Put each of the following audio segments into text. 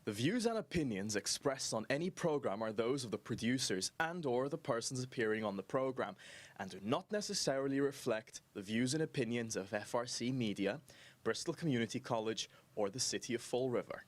The views and opinions expressed on any program are those of the producers and/or the persons appearing on the program and do not necessarily reflect the views and opinions of FRC Media, Bristol Community College, or the City of Fall River.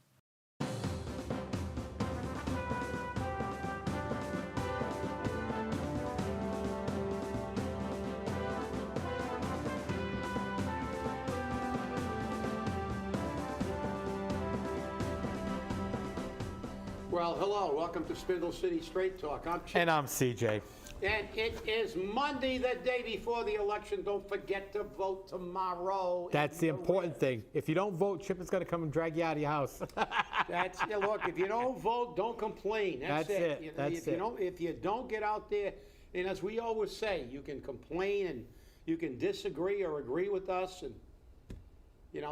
Well, hello. Welcome to Spindle City Straight Talk. I'm Chuck. And I'm CJ. And it is Monday, the day before the election. Don't forget to vote tomorrow. That's the important thing. If you don't vote, Chip is going to come and drag you out of your house. Look, if you don't vote, don't complain. That's it. If you don't get out there, and as we always say, you can complain and you can disagree or agree with us, and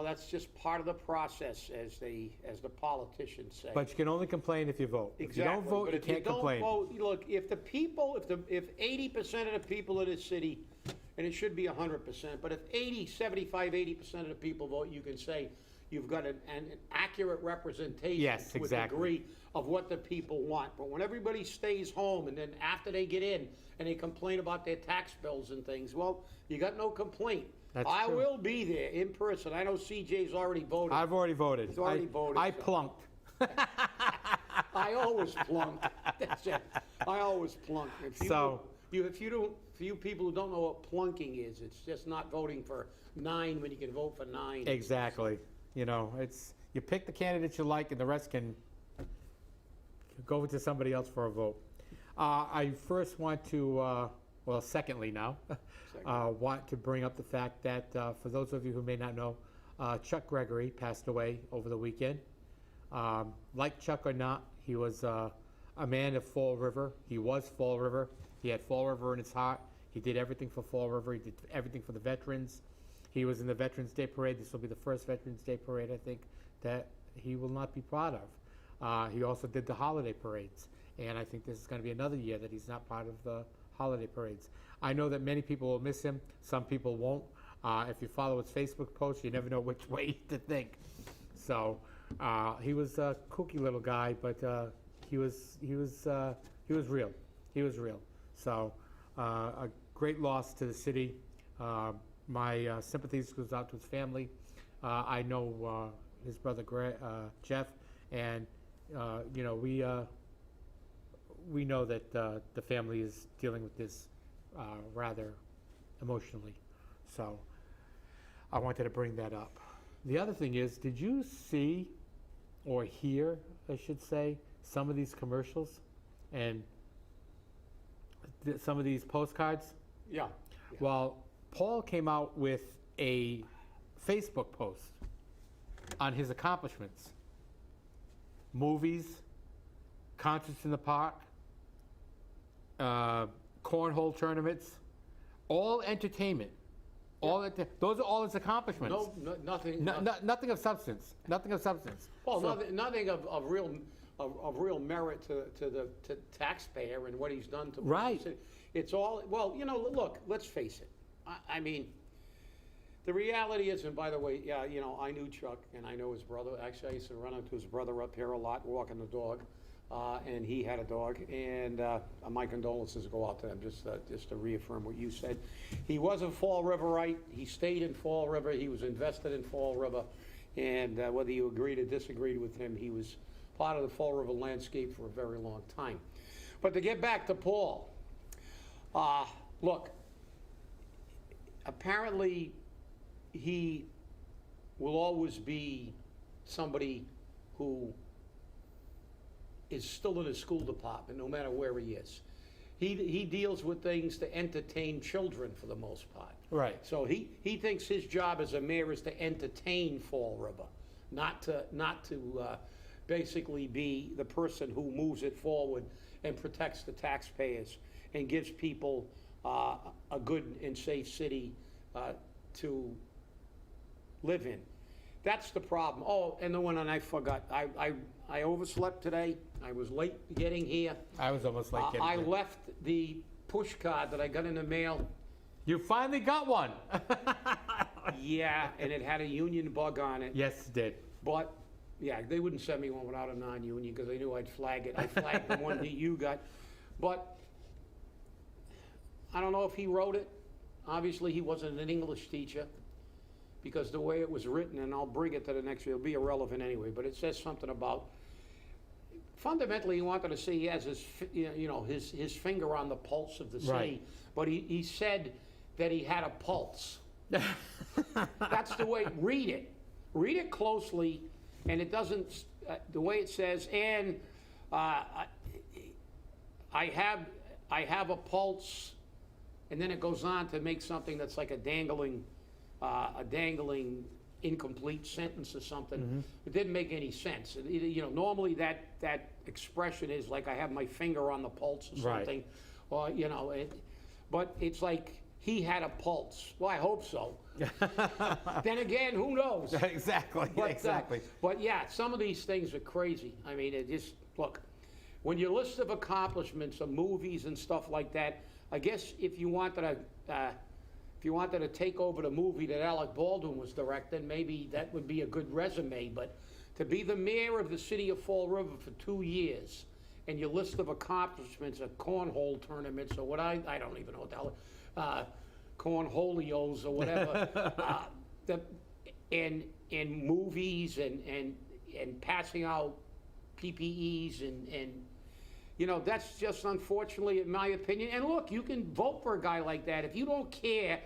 that's just part of the process, as the politicians say. But you can only complain if you vote. Exactly. If you don't vote, you can't complain. Look, if 80% of the people of this city, and it should be 100%, but if 80% of the people vote, you can say you've got an accurate representation to a degree of what the people want. But when everybody stays home and then after they get in and they complain about their tax bills and things, well, you got no complaint. I will be there in person. I know CJ's already voted. I've already voted. He's already voted. I plunked. I always plunk. That's it. I always plunk. If you people who don't know what plunking is, it's just not voting for 9 when you can vote for 9. Exactly. It's you pick the candidates you like, and the rest can go to somebody else for a vote. I first want to, secondly now, want to bring up the fact that for those of you who may not know, Chuck Gregory passed away over the weekend. Like Chuck or not, he was a man of Fall River. He was Fall River. He had Fall River in his heart. He did everything for Fall River. He did everything for the veterans. He was in the Veterans Day Parade. This will be the first Veterans Day Parade, I think, that he will not be proud of. He also did the holiday parades. And I think this is going to be another year that he's not part of the holiday parades. I know that many people will miss him. Some people won't. If you follow his Facebook posts, you never know which way to think. So he was a kooky little guy, but he was real. He was real. So a great loss to the city. My sympathies goes out to his family. I know his brother Jeff, and we know that the family is dealing with this rather emotionally. So I wanted to bring that up. The other thing is, did you see or hear, I should say, some of these commercials and some of these postcards? Yeah. Well, Paul came out with a Facebook post on his accomplishments. Movies, concerts in the park, cornhole tournaments, all entertainment. Those are all his accomplishments. Nothing of substance. Nothing of substance. Well, nothing of real merit to the taxpayer and what he's done to the city. It's all, look, let's face it. I mean, the reality is, and by the way, I knew Chuck and I know his brother. Actually, I used to run into his brother up here a lot, walking the dog, and he had a dog. And my condolences go out to him, just to reaffirm what you said. He was a Fall Riverite. He stayed in Fall River. He was invested in Fall River, and whether you agreed or disagreed with him, he was part of the Fall River landscape for a very long time. But to get back to Paul, look. Apparently, he will always be somebody who is still in his school department, no matter where he is. He deals with things to entertain children for the most part. Right. So he thinks his job as a mayor is to entertain Fall River, not to basically be the person who moves it forward and protects the taxpayers and gives people a good and safe city to live in. That's the problem. Oh, and the one, and I forgot. I overslept today. I was late getting here. I was almost late getting here. I left the push card that I got in the mail. You finally got one. Yeah, and it had a union bug on it. Yes, it did. But Yeah, they wouldn't send me one without a non-union because they knew I'd flag it. I flagged the one that you got. But I don't know if he wrote it. Obviously, he wasn't an English teacher because the way it was written, and I'll bring it to the next year, it'll be irrelevant anyway, but it says something about, fundamentally, he wanted to say he has his finger on the pulse of the city, Right. but he said that he had a pulse. That's the way, read it closely, and it doesn't, the way it says, and I have a pulse, and then it goes on to make something that's like a dangling incomplete sentence or something. Mm-hmm. It didn't make any sense. Normally that expression is like I have my finger on the pulse or something, Right. or but it's like he had a pulse. Well, I hope so. Then again, who knows? Exactly. Exactly. But yeah, some of these things are crazy. I mean, it just look. When your list of accomplishments of movies and stuff like that, I guess if you wanted to take over the movie that Alec Baldwin was directing, maybe that would be a good resume. But to be the mayor of the city of Fall River for 2 years, and your list of accomplishments are cornhole tournaments or what I don't even know what the hell, cornholios or whatever, and movies and passing out PPEs and that's just unfortunately, in my opinion. And look, you can vote for a guy like that if you don't care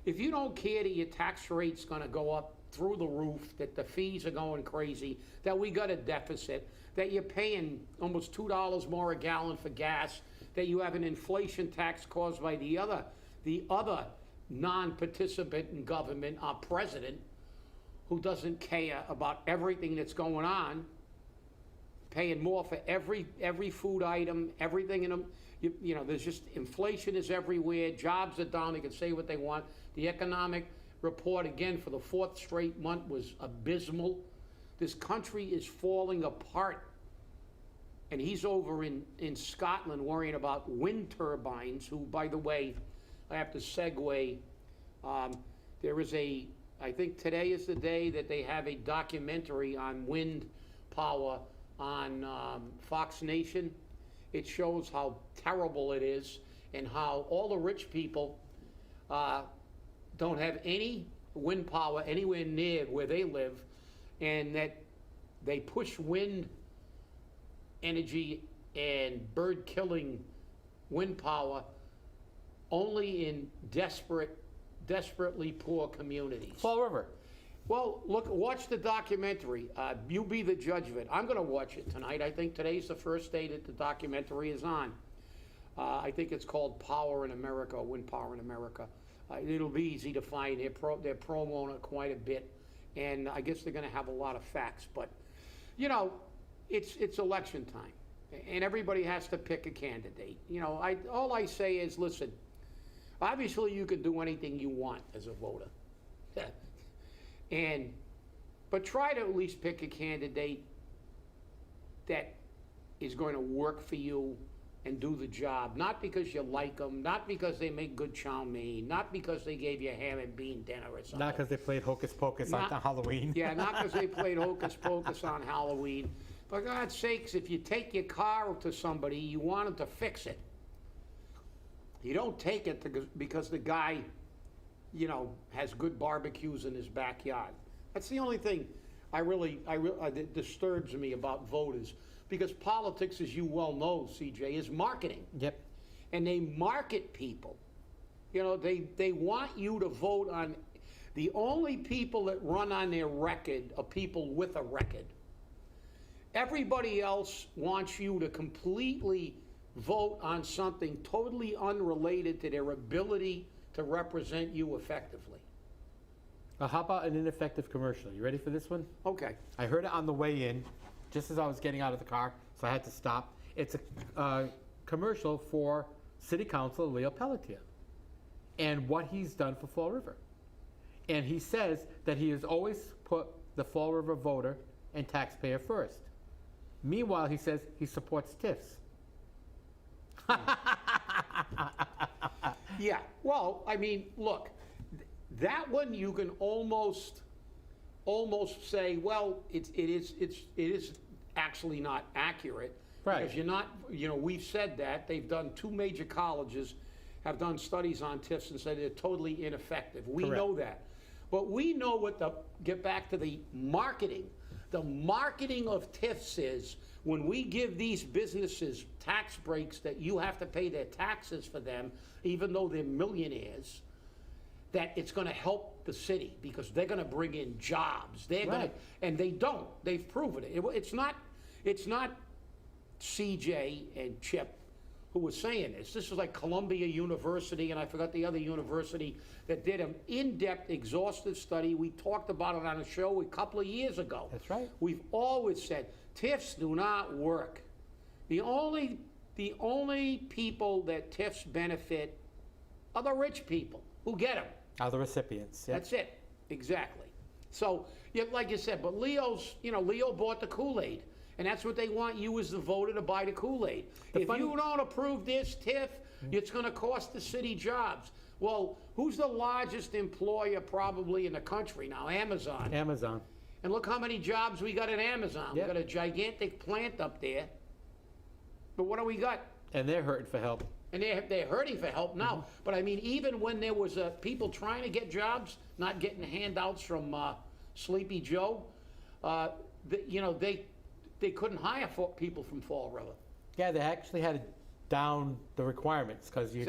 that your tax rate's going to go up through the roof, that the fees are going crazy, that we got a deficit, that you're paying almost $2 more a gallon for gas, that you have an inflation tax caused by the other non-participant in government, our president, who doesn't care about everything that's going on, paying more for every food item, everything in them. There's just inflation is everywhere. Jobs are down. They can say what they want. The economic report again for the 4th straight month was abysmal. This country is falling apart. And he's over in Scotland worrying about wind turbines, who, by the way, I have to segue. There is I think today is the day that they have a documentary on wind power on Fox Nation. It shows how terrible it is and how all the rich people don't have any wind power anywhere near where they live, and that they push wind energy and bird killing wind power only in desperately poor communities. Fall River. Well, look, watch the documentary. You be the judge of it. I'm going to watch it tonight. I think today's the first day that the documentary is on. I think it's called Power in America, Wind Power in America. It'll be easy to find. They're promoting it quite a bit, and I guess they're going to have a lot of facts. But, it's election time, and everybody has to pick a candidate. All I say is, listen, obviously you can do anything you want as a voter. But try to at least pick a candidate that is going to work for you and do the job, not because you like them, not because they make good chow mein, not because they gave you a ham and bean dinner or something. Not because they played Hocus Pocus on Halloween. Yeah, not because they played Hocus Pocus on Halloween. For God's sakes, if you take your car to somebody, you want them to fix it. You don't take it because the guy has good barbecues in his backyard. That's the only thing that disturbs me about voters, because politics, as you well know, CJ, is marketing. Yep. And they market people. They want you to vote on. The only people that run on their record are people with a record. Everybody else wants you to completely vote on something totally unrelated to their ability to represent you effectively. How about an ineffective commercial? You ready for this one? Okay. I heard it on the way in, just as I was getting out of the car, so I had to stop. It's a commercial for City Councilor Leo Pelletier and what he's done for Fall River. And he says that he has always put the Fall River voter and taxpayer first. Meanwhile, he says he supports TIFs. Yeah, well, I mean, look, that one you can almost almost say, well, it is actually not accurate. Right. Because you're not, we've said that. They've done 2 major colleges, have done studies on TIFs and said they're totally ineffective. We Correct. know that. But we know get back to the marketing. The marketing of TIFs is when we give these businesses tax breaks that you have to pay their taxes for them, even though they're millionaires, that it's going to help the city because they're going to bring in jobs. They're going to, and they don't. They've proven it. It's not CJ and Chip who was saying this. This was like Columbia University, and I forgot the other university that did an in-depth, exhaustive study. We talked about it on a show a couple of years ago. That's right. We've always said TIFs do not work. The only people that TIFs benefit are the rich people who get them. Are the recipients. Yep. That's it. Exactly. So, like you said, but Leo bought the Kool-Aid. And that's what they want you as the voter to buy the Kool-Aid. If you don't approve this TIF, it's going to cost the city jobs. Well, who's the largest employer probably in the country now? Amazon. Amazon. And look how many jobs we got at Amazon. Yep. We got a gigantic plant up there. But what do we got? And they're hurting for help. And they're hurting for help now. But I mean, even when there was people trying to get jobs, not getting handouts from Sleepy Joe, they couldn't hire people from Fall River. Yeah, they actually had to down the requirements because you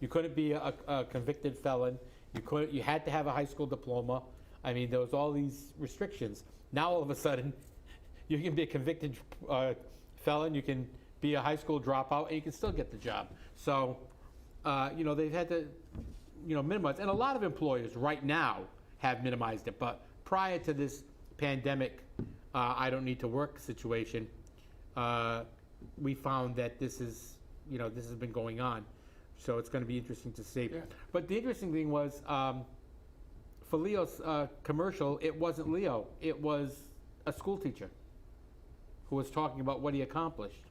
couldn't be a convicted felon. You had to have a high school diploma. I mean, there was all these restrictions. Now all of a sudden, you can be a convicted felon. You can be a high school dropout, and you can still get the job. So, they've had to, minimize. And a lot of employers right now have minimized it. But prior to this pandemic, I don't need to work situation, we found that this has been going on. So it's going to be interesting to see. Yeah. But the interesting thing was, for Leo's commercial, it wasn't Leo. It was a school teacher who was talking about what he accomplished.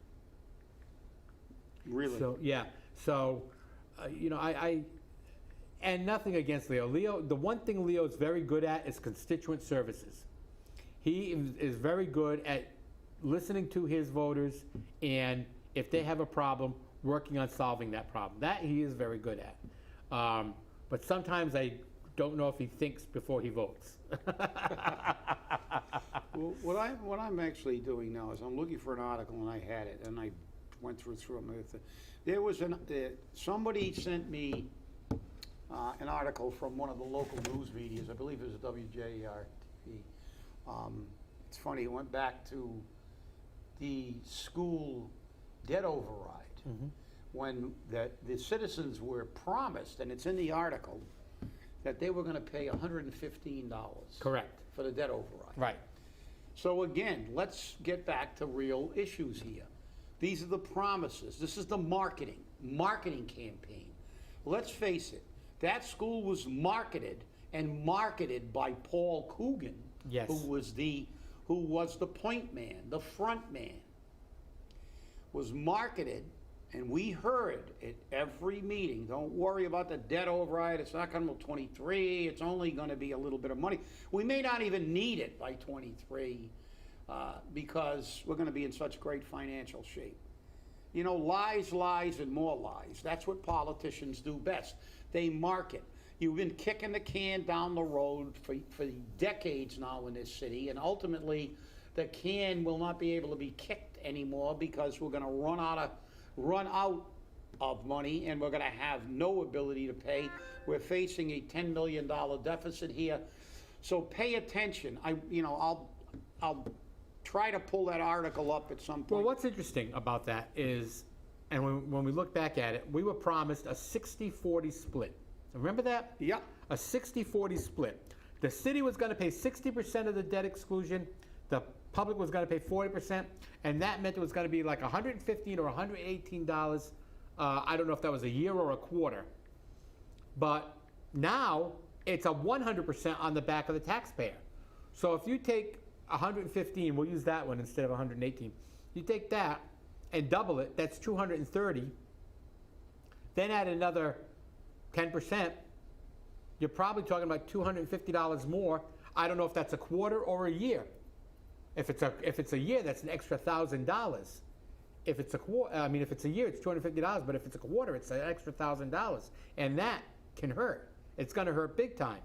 Really? So, yeah. So, and nothing against Leo. Leo, the one thing Leo is very good at is constituent services. He is very good at listening to his voters, and if they have a problem, working on solving that problem. That he is very good at. But sometimes I don't know if he thinks before he votes. Well, what I'm actually doing now is I'm looking for an article, and I had it, and I went through it. There was somebody sent me an article from one of the local news medias. I believe it was WJR-TV. It's funny, it went back to the school debt override when the citizens were promised, and it's in the article, that they were going to pay $115 Correct. for the debt override. Right. So again, let's get back to real issues here. These are the promises. This is the marketing campaign. Let's face it, that school was marketed by Paul Coogan, Yes. who was the point man, the front man. Was marketed, and we heard at every meeting, don't worry about the debt override, it's not coming till 23, it's only going to be a little bit of money. We may not even need it by 23 because we're going to be in such great financial shape. Lies, lies, and more lies. That's what politicians do best. They market. You've been kicking the can down the road for decades now in this city, and ultimately the can will not be able to be kicked anymore because we're going to run out of money, and we're going to have no ability to pay. We're facing a $10 million deficit here. So pay attention. I'll try to pull that article up at some point. Well, what's interesting about that is, and when we look back at it, we were promised a 60-40 split. Remember that? Yep. A 60-40 split. The city was going to pay 60% of the debt exclusion. The public was going to pay 40%, and that meant it was going to be like $115 or $118. I don't know if that was a year or a quarter. But now it's a 100% on the back of the taxpayer. So if you take 115, we'll use that one instead of 118. You take that and double it, that's 230. Then add another 10%, you're probably talking about $250 more I don't know if that's a quarter or a year. If it's a year, that's an extra $1,000. If it's a year, it's $250. But if it's a quarter, it's an extra $1,000, and that can hurt. It's going to hurt big time.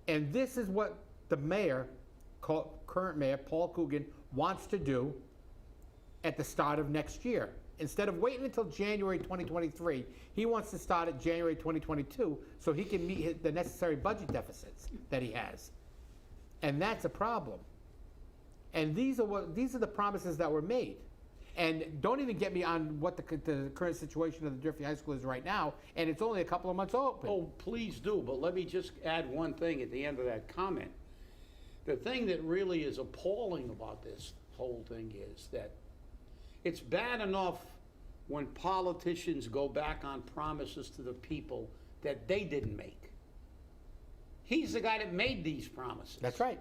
And this is what the mayor, current mayor Paul Coogan, wants to do at the start of next year. Instead of waiting until January 2023, he wants to start at January 2022 so he can meet the necessary budget deficits that he has. And that's a problem. And these are the promises that were made. And don't even get me on what the current situation of the Durfee High School is right now, and it's only a couple of months open. Oh, please do, but let me just add one thing at the end of that comment. The thing that really is appalling about this whole thing is that it's bad enough when politicians go back on promises to the people that they didn't make. He's the guy that made these promises. That's right.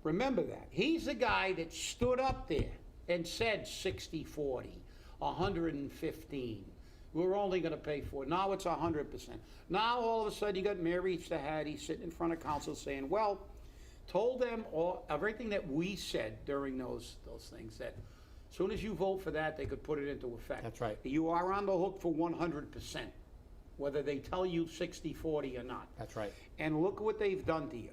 Remember that. He's the guy that stood up there and said 60-40, 115. We're only going to pay for it. Now it's 100%. Now all of a sudden you got Mary Stahady sitting in front of council saying, well, told them everything that we said during those things, that as soon as you vote for that, they could put it into effect. That's right. You are on the hook for 100%, whether they tell you 60-40 or not. That's right. And look what they've done to you.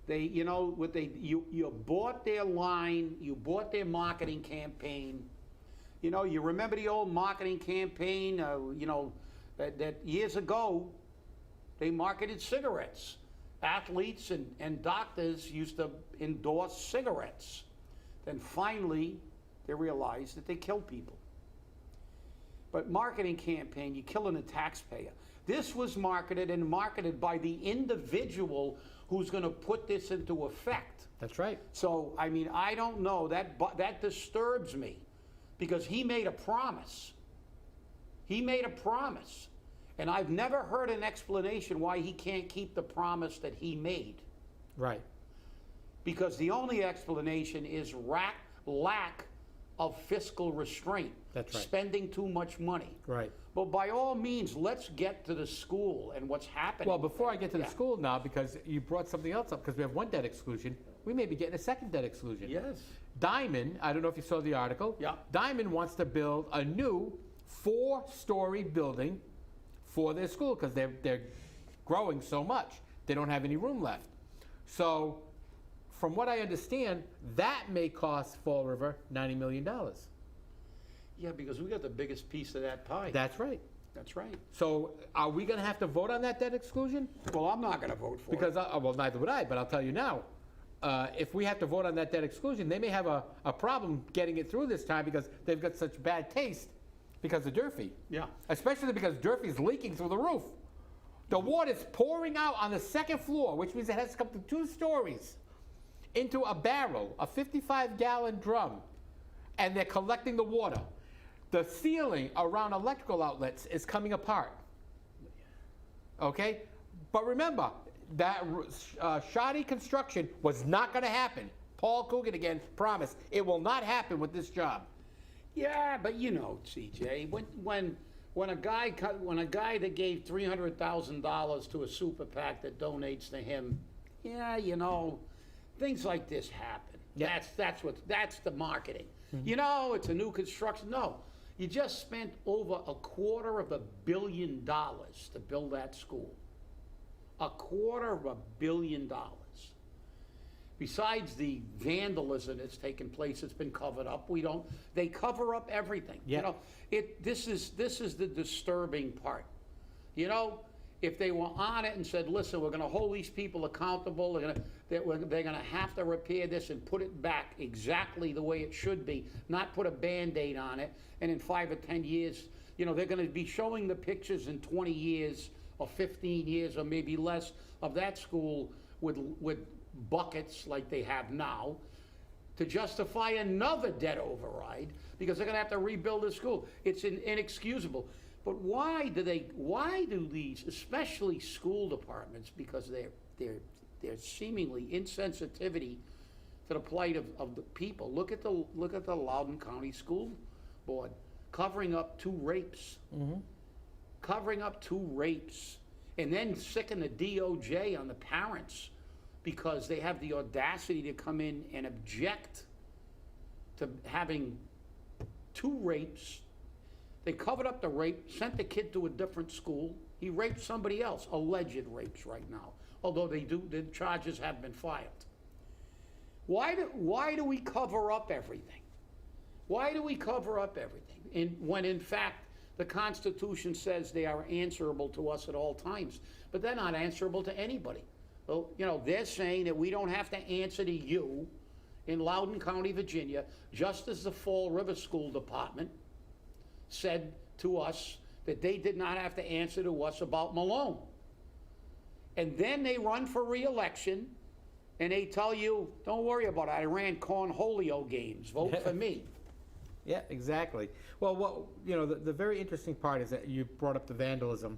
You bought their line, you bought their marketing campaign. You remember the old marketing campaign, that years ago, they marketed cigarettes. Athletes and doctors used to endorse cigarettes. Then finally, they realized that they kill people. But marketing campaign, you're killing the taxpayer. This was marketed by the individual who's going to put this into effect. That's right. So, I don't know. That disturbs me because he made a promise. He made a promise. And I've never heard an explanation why he can't keep the promise that he made. Right. Because the only explanation is lack of fiscal restraint. That's right. Spending too much money. Right. Well, by all means, let's get to the school and what's happening. Well, before I get to the school now, because you brought something else up, because we have one debt exclusion, we may be getting a second debt exclusion. Yes. Diamond, I don't know if you saw the article. Yeah. Diamond wants to build a new 4-story building for their school because they're growing so much. They don't have any room left. So, from what I understand, that may cost Fall River $90 million. Yeah, because we got the biggest piece of that pie. That's right. That's right. So, are we going to have to vote on that debt exclusion? Well, I'm not going to vote for Because, it. well, neither would I, but I'll tell you now. If we have to vote on that debt exclusion, they may have a problem getting it through this time because they've got such bad taste because of Durfee. Yeah. Especially because Durfee's leaking through the roof. The water's pouring out on the second floor, which means it has to come to 2 stories into a barrel, a 55-gallon drum, and they're collecting the water. The ceiling around electrical outlets is coming apart. Okay? But remember, that shoddy construction was not going to happen. Paul Coogan again promised it will not happen with this job. Yeah, but CJ, when a guy that gave $300,000 to a super PAC that donates to him, things like this happen. Yeah. That's the marketing. Mm-hmm. It's a new construction. No, you just spent over $250 million to build that school. $250 million. Besides the vandalism that's taken place, it's been covered up. They cover up everything. Yeah. This is the disturbing part. If they were on it and said, listen, we're going to hold these people accountable, they're going to have to repair this and put it back exactly the way it should be, not put a Band-Aid on it, and in 5 or 10 years, they're going to be showing the pictures in 20 years or 15 years or maybe less of that school with buckets like they have now to justify another debt override because they're going to have to rebuild the school. It's inexcusable. But why do these, especially school departments, because their seemingly insensitivity to the plight of the people. Look at the Loudoun County School Board covering up 2 rapes. Mm-hmm. Covering up 2 rapes. And then sicking the DOJ on the parents because they have the audacity to come in and object to having 2 rapes. They covered up the rape, sent the kid to a different school. He raped somebody else, alleged rapes right now, although the charges have been filed. Why do we cover up everything? Why do we cover up everything? When in fact, the Constitution says they are answerable to us at all times, but they're not answerable to anybody. Well, you know, they're saying that we don't have to answer to you in Loudoun County, Virginia, just as the Fall River School Department said to us that they did not have to answer to us about Malone. And then they run for re-election, and they tell you, don't worry about it, I ran cornholio games, vote for me. Yeah, exactly. Well, you know, the very interesting part is that you brought up the vandalism.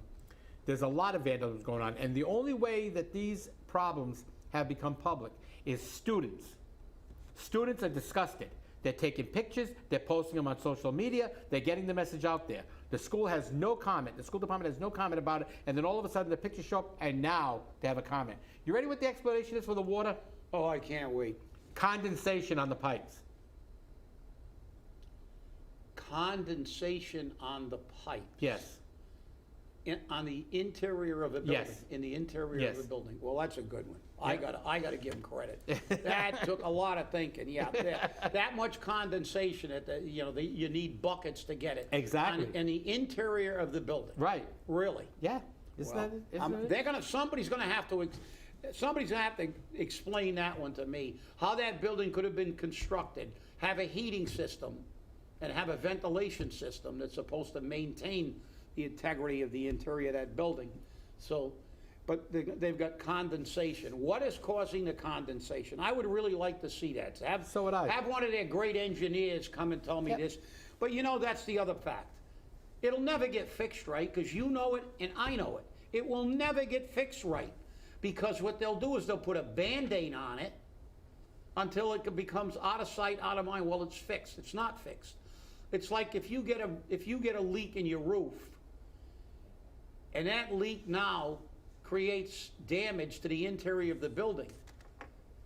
There's a lot of vandalism going on, and the only way that these problems have become public is students. Students are disgusted. They're taking pictures, they're posting them on social media, they're getting the message out there. The school has no comment, the school department has no comment about it, and then all of a sudden the pictures show up, and now they have a comment. You ready what the explanation is for the water? Oh, I can't wait. Condensation on the pipes. Condensation on the pipes. Yes. On the interior of a building. Yes. In the interior Yes. of a building. Well, that's a good one. Yeah. I gotta give him credit. That took a lot of thinking. Yeah, that much condensation you need buckets to get it. Exactly. In the interior of the building. Right. Really. Yeah. Isn't that it? Somebody's gonna have to explain that one to me. How that building could have been constructed, have a heating system, and have a ventilation system that's supposed to maintain the integrity of the interior of that building. So, but they've got condensation. What is causing the condensation? I would really like to see that. So would I. Have one of their great engineers come and tell me this. But you know, that's the other fact. It'll never get fixed right, because you know it and I know it. It will never get fixed right, because what they'll do is they'll put a Band-Aid on it until it becomes out of sight, out of mind. Well, it's fixed. It's not fixed. It's like if you get a leak in your roof, and that leak now creates damage to the interior of the building,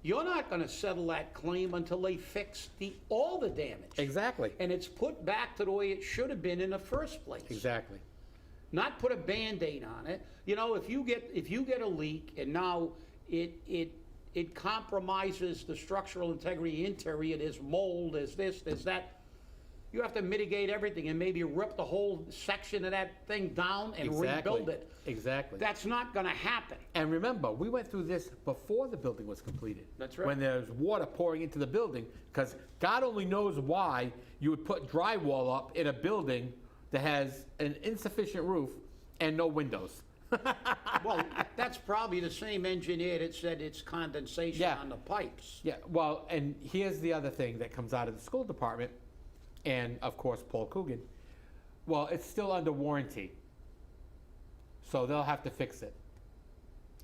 you're not going to settle that claim until they fix all the damage. Exactly. And it's put back to the way it should have been in the first place. Exactly. Not put a Band-Aid on it. You know, if you get a leak and now it compromises the structural integrity interior, there's mold, there's this, there's that. You have to mitigate everything and maybe rip the whole section of that thing down and rebuild it. Exactly. That's not going to happen. And remember, we went through this before the building was completed. That's right. When there's water pouring into the building, because God only knows why you would put drywall up in a building that has an insufficient roof and no windows. Well, that's probably the same engineer that said it's condensation on the pipes. Yeah, well, and here's the other thing that comes out of the school department, and of course Paul Coogan. Well, it's still under warranty, so they'll have to fix it.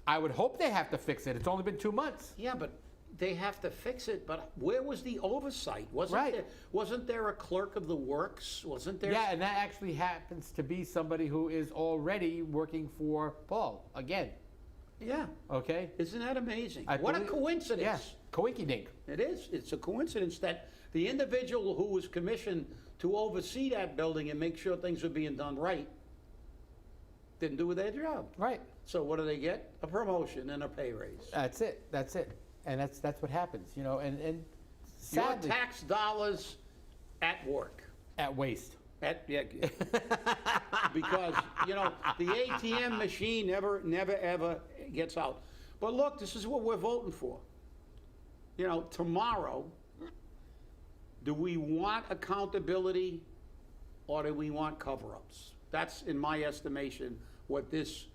I would hope they have to fix it. It's only been 2 months. Yeah, but they have to fix it. But where was the oversight? Wasn't there a clerk of the works? Wasn't there? Yeah, and that actually happens to be somebody who is already working for Paul again. Yeah. Okay. Isn't that amazing? What a coincidence. Yeah. Coinky-dink. It is. It's a coincidence that the individual who was commissioned to oversee that building and make sure things were being done right didn't do their job. Right. So what do they get? A promotion and a pay raise. That's it. That's it. And that's what happens, you know. And sadly, your tax dollars at work. At waste. Because you know the ATM machine never ever gets out. But look, this is what we're voting for. You know, tomorrow, do we want accountability or do we want cover-ups? That's, in my estimation, what this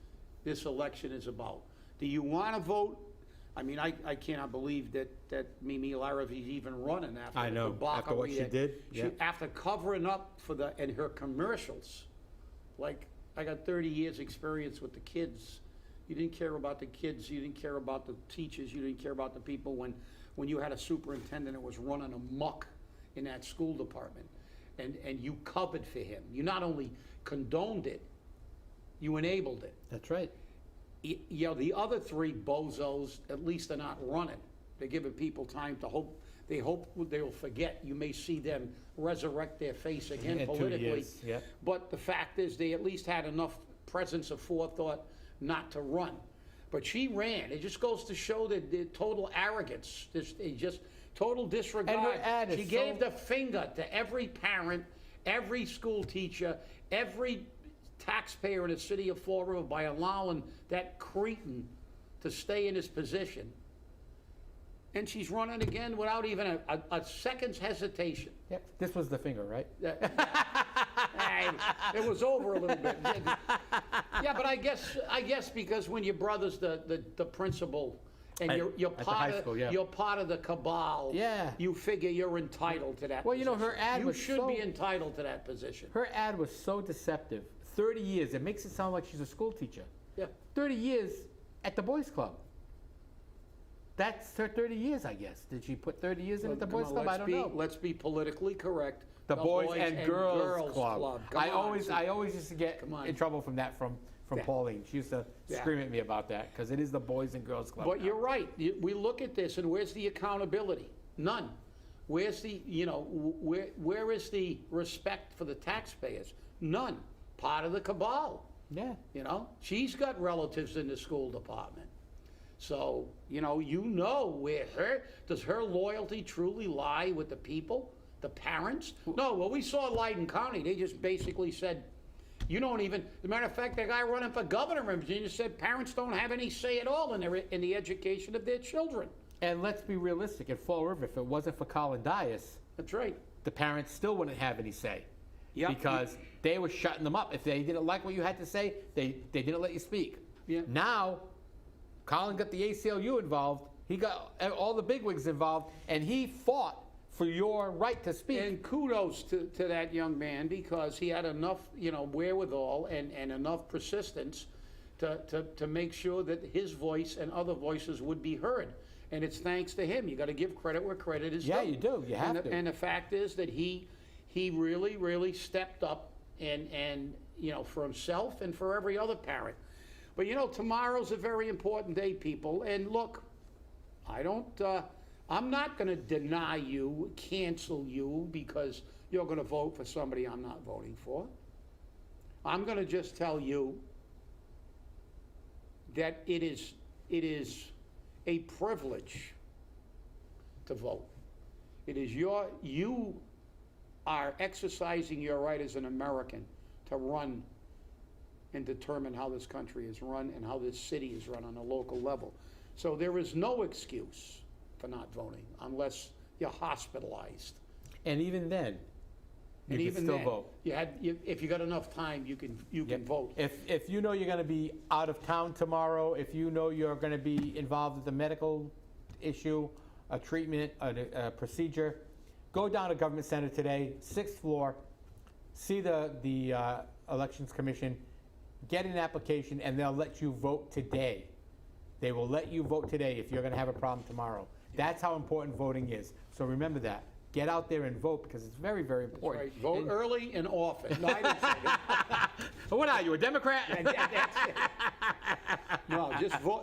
election is about. Do you want to vote? I mean, I cannot believe that Mimi Laravi's even running after I know, the after what she did. After covering up and her commercials. Like, I got 30 years experience with the kids. You didn't care about the kids, you didn't care about the teachers, you didn't care about the people when you had a superintendent that was running amok in that school department. And you covered for him. You not only condoned it, you enabled it. That's right. you know, the other three bozos, at least they're not running. They're giving people time to hope. They hope they'll forget. You may see them resurrect their face again In 2 politically. years, yeah. But the fact is, they at least had enough presence of forethought not to run. But she ran. It just goes to show that the total arrogance, just total disregard. And her ad is she gave the finger to every parent, every school teacher, every taxpayer in the city of Fall River by allowing that cretin to stay in his position. And she's running again without even a second's hesitation. Yep. This was the finger, right? It was over a little bit. Yeah, but I guess because when your brother's the principal and you're at the part high of school, yeah. you're part of the cabal, Yeah. you figure you're entitled to that. Well, you know, position. her ad you was should so- be entitled to that position. Her ad was so deceptive. 30 years. It makes it sound like she's a school teacher. Yeah. 30 years at the boys' club. That's her 30 years, I guess. Did she put 30 years in at the Come boys' on, club? I don't know. Let's be politically correct. The Boys and Girls Club. Come I on. always used to get Come on. in trouble from that from Yeah. Pauline. She used to Yeah. scream at me about that because it is the Boys and Girls Club. But now. you're right. We look at this, and where's the accountability? None. Where's the, you know, where is the respect for the taxpayers? None. Part of the cabal. Yeah. You know, she's got relatives in the school department. So, you know where does her loyalty truly lie with the people, the parents? No, well, we saw Loudoun County. They just basically said, you don't even, as a matter of fact, the guy running for governor in Virginia said parents don't have any say at all in the education of their children. And let's be realistic. In Fall River, if it wasn't for Colin Dias, That's right. the parents still wouldn't have any say. Yep. Because they were shutting them up. If they didn't like what you had to say, they didn't let you speak. Yeah. Now, Colin got the ACLU involved. He got all the bigwigs involved, and he fought for your right to speak. And kudos to that young man, because he had enough, you know, wherewithal and enough persistence to make sure that his voice and other voices would be heard. And it's thanks to him. You got to give credit where credit is due. Yeah, you do. You have to. And the fact is that he really, really stepped up and you know, for himself and for every other parent. But you know, tomorrow's a very important day, people. And look, I'm not going to deny you, cancel you because you're going to vote for somebody I'm not voting for. I'm going to just tell you that it is a privilege to vote. It is you are exercising your right as an American to run and determine how this country is run and how this city is run on a local level. So there is no excuse for not voting unless you're hospitalized. And even then, you can still vote. If you got enough time, you can vote. If you know you're going to be out of town tomorrow, if you know you're going to be involved with a medical issue, a treatment, a procedure, go down to Government Center today, 6th floor, see the Elections Commission, get an application, and they'll let you vote today. They will let you vote today if you're going to have a problem tomorrow. That's how important voting is. So remember that. Get out there and vote because it's very, very important. Right. Vote early and often. No, I didn't say that. What are you, a Democrat? No,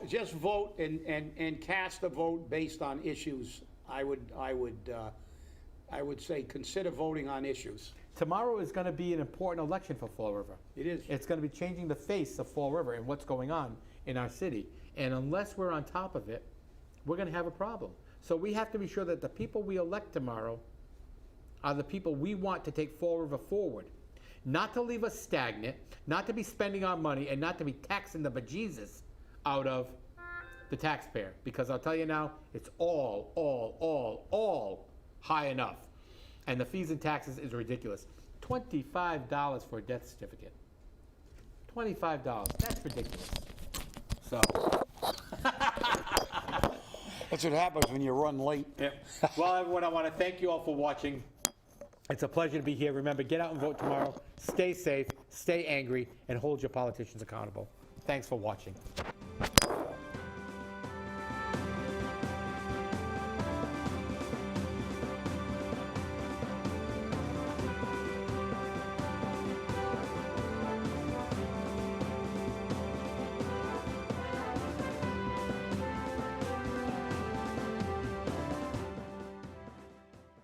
just vote and cast a vote based on issues. I would say consider voting on issues. Tomorrow is going to be an important election for Fall River. It is. It's going to be changing the face of Fall River and what's going on in our city. And unless we're on top of it, we're going to have a problem. So we have to be sure that the people we elect tomorrow are the people we want to take Fall River forward. Not to leave us stagnant, not to be spending our money, and not to be taxing the bejesus out of the taxpayer. Because I'll tell you now, it's all high enough. And the fees and taxes is ridiculous. $25 for a death certificate. $25. That's ridiculous. So. That's what happens when you run late. Well, everyone, I want to thank you all for watching. It's a pleasure to be here. Remember, get out and vote tomorrow. Stay safe, stay angry, and hold your politicians accountable. Thanks for watching.